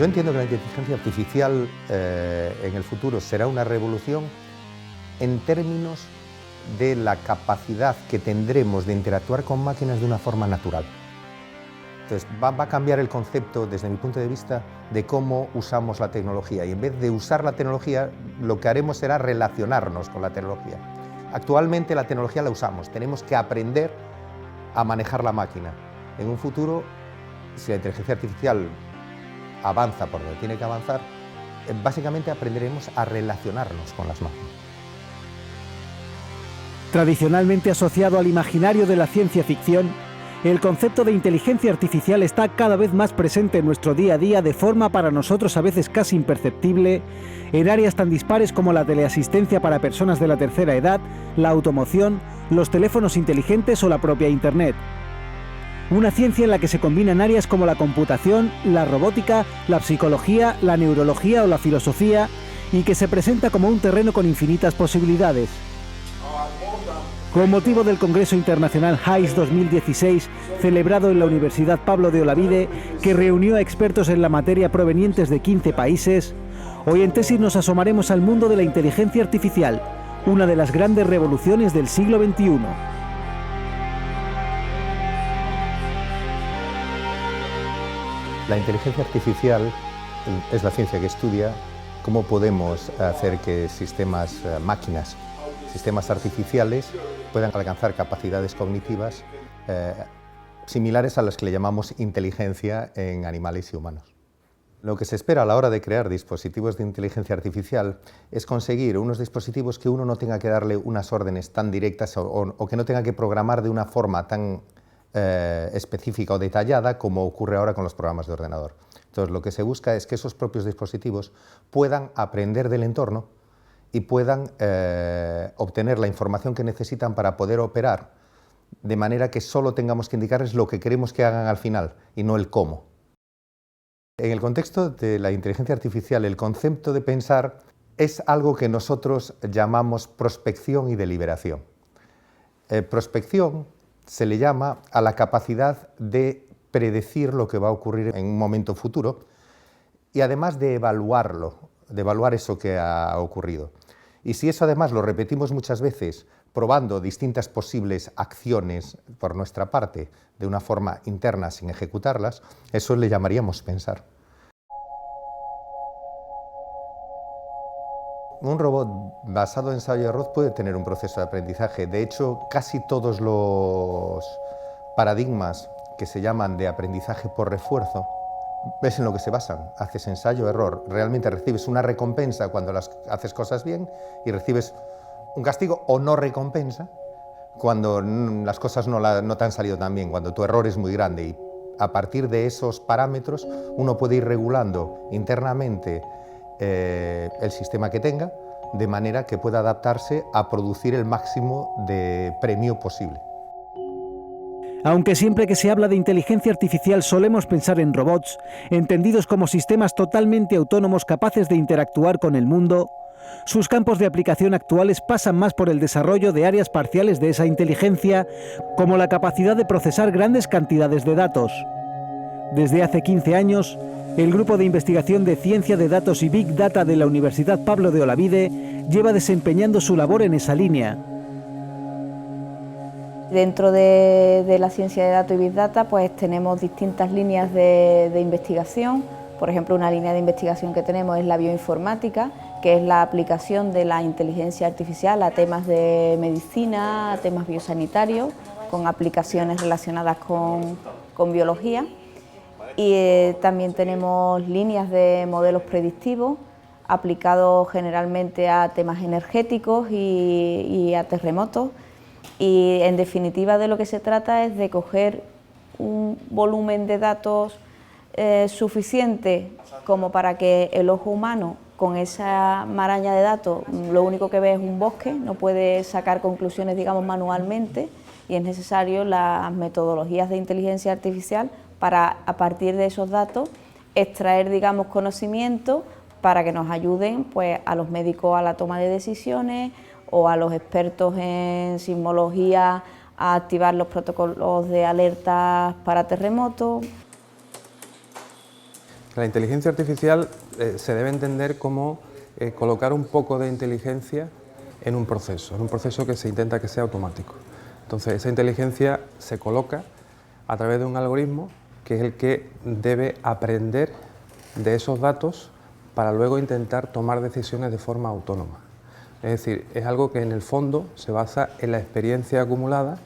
Yo entiendo que la inteligencia artificial en el futuro será una revolución en términos de la capacidad que tendremos de interactuar con máquinas de una forma natural. Entonces va a cambiar el concepto, desde mi punto de vista, de cómo usamos la tecnología, y en vez de usar la tecnología, lo que haremos será relacionarnos con la tecnología. Actualmente la tecnología la usamos, tenemos que aprender a manejar la máquina. En un futuro, si la inteligencia artificial avanza por donde tiene que avanzar, básicamente aprenderemos a relacionarnos con las máquinas. Tradicionalmente asociado al imaginario de la ciencia ficción, el concepto de inteligencia artificial está cada vez más presente en nuestro día a día de forma para nosotros a veces casi imperceptible, en áreas tan dispares como la teleasistencia para personas de la tercera edad, la automoción, los teléfonos inteligentes o la propia Internet. Una ciencia en la que se combinan áreas como la computación, la robótica, la psicología, la neurología o la filosofía, y que se presenta como un terreno con infinitas posibilidades. Con motivo del Congreso Internacional HAIS 2016, celebrado en la Universidad Pablo de Olavide, que reunió a expertos en la materia provenientes de 15 países, hoy en Tesis nos asomaremos al mundo de la inteligencia artificial, una de las grandes revoluciones del siglo XXI. La inteligencia artificial es la ciencia que estudia cómo podemos hacer que máquinas, sistemas artificiales puedan alcanzar capacidades cognitivas similares a las que le llamamos inteligencia en animales y humanos. Lo que se espera a la hora de crear dispositivos de inteligencia artificial es conseguir unos dispositivos que uno no tenga que darle unas órdenes tan directas o que no tenga que programar de una forma tan específica o detallada como ocurre ahora con los programas de ordenador. Entonces, lo que se busca es que esos propios dispositivos puedan aprender del entorno y puedan obtener la información que necesitan para poder operar, de manera que solo tengamos que indicarles lo que queremos que hagan al final y no el cómo. En el contexto de la inteligencia artificial, el concepto de pensar es algo que nosotros llamamos prospección y deliberación. Prospección se le llama a la capacidad de predecir lo que va a ocurrir en un momento futuro y además de evaluarlo, de evaluar eso que ha ocurrido. Y si eso además lo repetimos muchas veces, probando distintas posibles acciones por nuestra parte de una forma interna sin ejecutarlas, eso le llamaríamos pensar. Un robot basado en ensayo y error puede tener un proceso de aprendizaje. De hecho, casi todos los paradigmas que se llaman de aprendizaje por refuerzo es en lo que se basan. Haces ensayo-error, realmente recibes una recompensa cuando haces cosas bien y recibes un castigo o no recompensa cuando las cosas no te han salido tan bien, cuando tu error es muy grande. Y a partir de esos parámetros uno puede ir regulando internamente el sistema que tenga, de manera que pueda adaptarse a producir el máximo de premio posible. Aunque siempre que se habla de inteligencia artificial solemos pensar en robots, entendidos como sistemas totalmente autónomos capaces de interactuar con el mundo, sus campos de aplicación actuales pasan más por el desarrollo de áreas parciales de esa inteligencia, como la capacidad de procesar grandes cantidades de datos. Desde hace 15 años, el Grupo de Investigación de Ciencia de Datos y Big Data de la Universidad Pablo de Olavide lleva desempeñando su labor en esa línea. Dentro de la ciencia de datos y Big Data pues tenemos distintas líneas de investigación. Por ejemplo, una línea de investigación que tenemos es la bioinformática, que es la aplicación de la inteligencia artificial a temas de medicina, a temas biosanitarios, con aplicaciones relacionadas con biología. Y también tenemos líneas de modelos predictivos aplicados generalmente a temas energéticos y a terremotos. Y en definitiva de lo que se trata es de coger un volumen de datos suficiente como para que el ojo humano con esa maraña de datos lo único que ve es un bosque, no puede sacar conclusiones digamos manualmente, y es necesario las metodologías de inteligencia artificial para a partir de esos datos extraer digamos conocimiento para que nos ayuden pues a los médicos a la toma de decisiones o a los expertos en sismología a activar los protocolos de alertas para terremotos. La inteligencia artificial se debe entender como colocar un poco de inteligencia en un proceso que se intenta que sea automático. Entonces esa inteligencia se coloca a través de un algoritmo que es el que debe aprender de esos datos para luego intentar tomar decisiones de forma autónoma. Es decir, es algo que en el fondo se basa en la experiencia acumulada,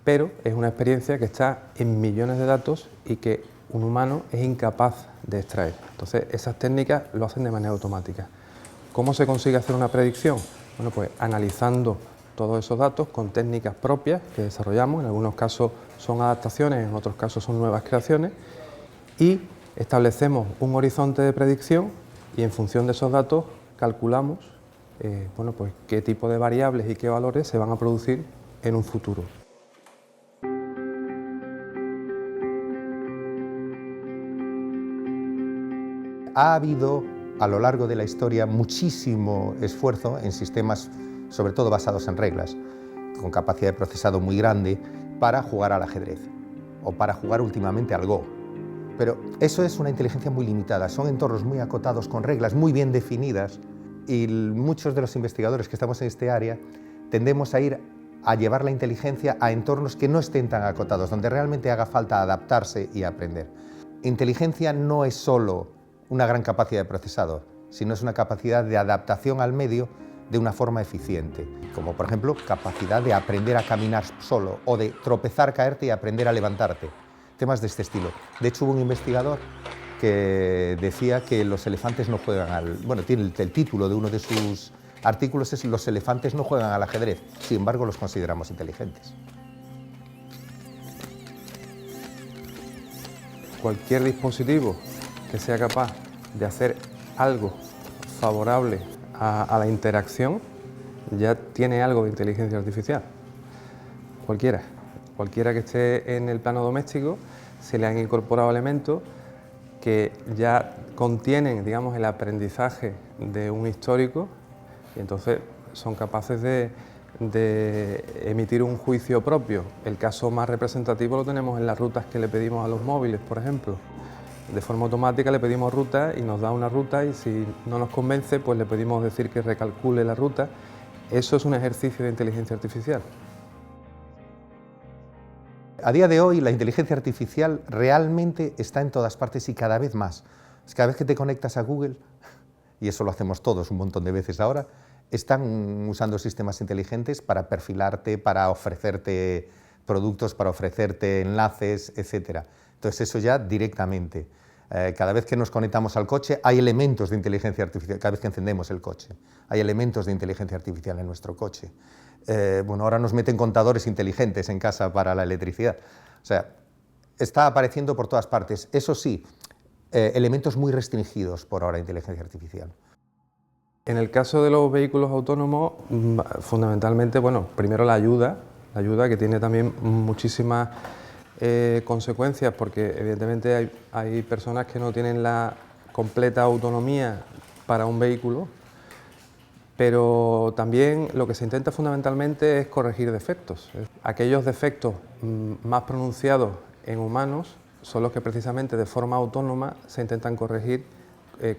pero es una experiencia que está en millones de datos y que un humano es incapaz de extraer. Entonces esas técnicas lo hacen de manera automática. ¿Cómo se consigue hacer una predicción? Bueno, pues analizando todos esos datos con técnicas propias que desarrollamos, en algunos casos son adaptaciones, en otros casos son nuevas creaciones, y establecemos un horizonte de predicción y en función de esos datos calculamos bueno, pues qué tipo de variables y qué valores se van a producir en un futuro. Ha habido a lo largo de la historia muchísimo esfuerzo en sistemas, sobre todo basados en reglas, con capacidad de procesado muy grande, para jugar al ajedrez o para jugar últimamente al Go. Pero eso es una inteligencia muy limitada, son entornos muy acotados con reglas muy bien definidas y muchos de los investigadores que estamos en este área tendemos a ir a llevar la inteligencia a entornos que no estén tan acotados, donde realmente haga falta adaptarse y aprender. Inteligencia no es solo una gran capacidad de procesado, sino es una capacidad de adaptación al medio de una forma eficiente, como por ejemplo capacidad de aprender a caminar solo o de tropezar, caerte y aprender a levantarte, temas de este estilo. De hecho hubo un investigador que decía que los elefantes no juegan al... Bueno, tiene el título de uno de sus artículos es "Los elefantes no juegan al ajedrez, sin embargo los consideramos inteligentes". Cualquier dispositivo que sea capaz de hacer algo favorable a la interacción ya tiene algo de inteligencia artificial. Cualquiera que esté en el plano doméstico se le han incorporado elementos que ya contienen, digamos, el aprendizaje de un histórico y entonces son capaces de emitir un juicio propio. El caso más representativo lo tenemos en las rutas que le pedimos a los móviles, por ejemplo. De forma automática le pedimos ruta y nos da una ruta y si no nos convence, pues le pedimos decir que recalcule la ruta. Eso es un ejercicio de inteligencia artificial. A día de hoy la inteligencia artificial realmente está en todas partes y cada vez más. Cada vez que te conectas a Google, y eso lo hacemos todos un montón de veces ahora, están usando sistemas inteligentes para perfilarte, para ofrecerte productos, para ofrecerte enlaces, etc. Entonces eso ya directamente. Cada vez que nos conectamos al coche hay elementos de inteligencia artificial, cada vez que encendemos el coche, hay elementos de inteligencia artificial en nuestro coche. Bueno, ahora nos meten contadores inteligentes en casa para la electricidad. O sea, está apareciendo por todas partes. Eso sí, elementos muy restringidos por ahora de inteligencia artificial. En el caso de los vehículos autónomos, fundamentalmente, bueno, primero la ayuda que tiene también muchísimas consecuencias, porque evidentemente hay personas que no tienen la completa autonomía para un vehículo, pero también lo que se intenta fundamentalmente es corregir defectos. Aquellos defectos más pronunciados en humanos son los que precisamente de forma autónoma se intentan corregir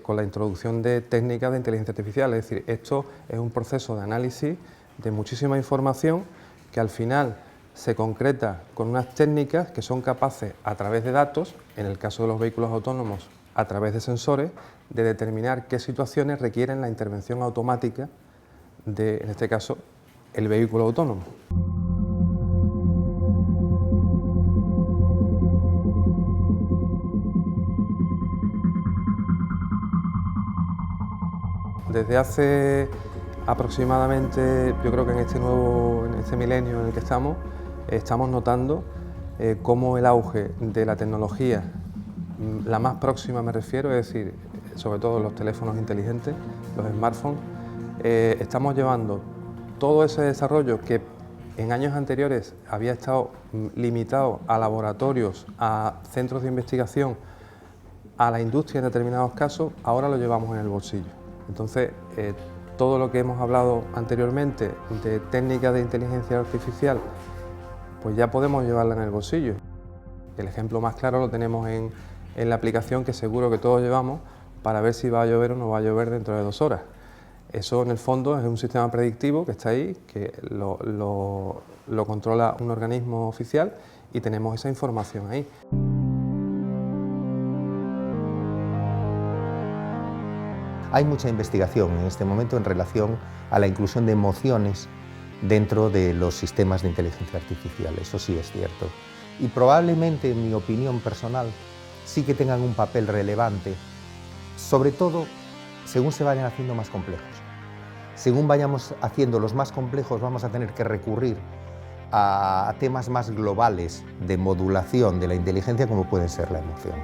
con la introducción de técnicas de inteligencia artificial. Es decir, esto es un proceso de análisis de muchísima información que al final se concreta con unas técnicas que son capaces, a través de datos, en el caso de los vehículos autónomos, a través de sensores, de determinar qué situaciones requieren la intervención automática de, en este caso, el vehículo autónomo. Desde hace aproximadamente, yo creo que en este milenio en el que estamos notando cómo el auge de la tecnología, la más próxima me refiero, es decir, sobre todo los teléfonos inteligentes, los smartphones, estamos llevando todo ese desarrollo que en años anteriores había estado limitado a laboratorios, a centros de investigación, a la industria en determinados casos, ahora lo llevamos en el bolsillo. Entonces, todo lo que hemos hablado anteriormente de técnicas de inteligencia artificial, pues ya podemos llevarla en el bolsillo. El ejemplo más claro lo tenemos en en la aplicación que seguro que todos llevamos para ver si va a llover o no va a llover dentro de 2 horas. Eso en el fondo es un sistema predictivo que está ahí, que lo controla un organismo oficial y tenemos esa información ahí. Hay mucha investigación en este momento en relación a la inclusión de emociones dentro de los sistemas de inteligencia artificial, eso sí es cierto. Y probablemente, en mi opinión personal, sí que tengan un papel relevante, sobre todo según se vayan haciendo más complejos. Según vayamos haciéndolos más complejos, vamos a tener que recurrir a temas más globales de modulación de la inteligencia, como puede ser la emoción.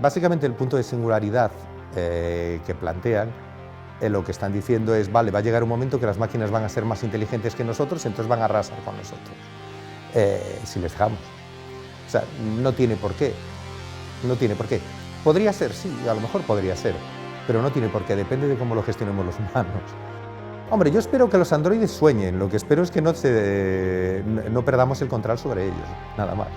Básicamente, el punto de singularidad que plantean, lo que están diciendo es, vale, va a llegar un momento que las máquinas van a ser más inteligentes que nosotros, entonces van a arrasar con nosotros, si les dejamos. O sea, no tiene por qué. Podría ser, sí, a lo mejor podría ser, pero no tiene por qué, depende de cómo lo gestionemos los humanos. Hombre, yo espero que los androides sueñen, lo que espero es que no perdamos el control sobre ellos, nada más.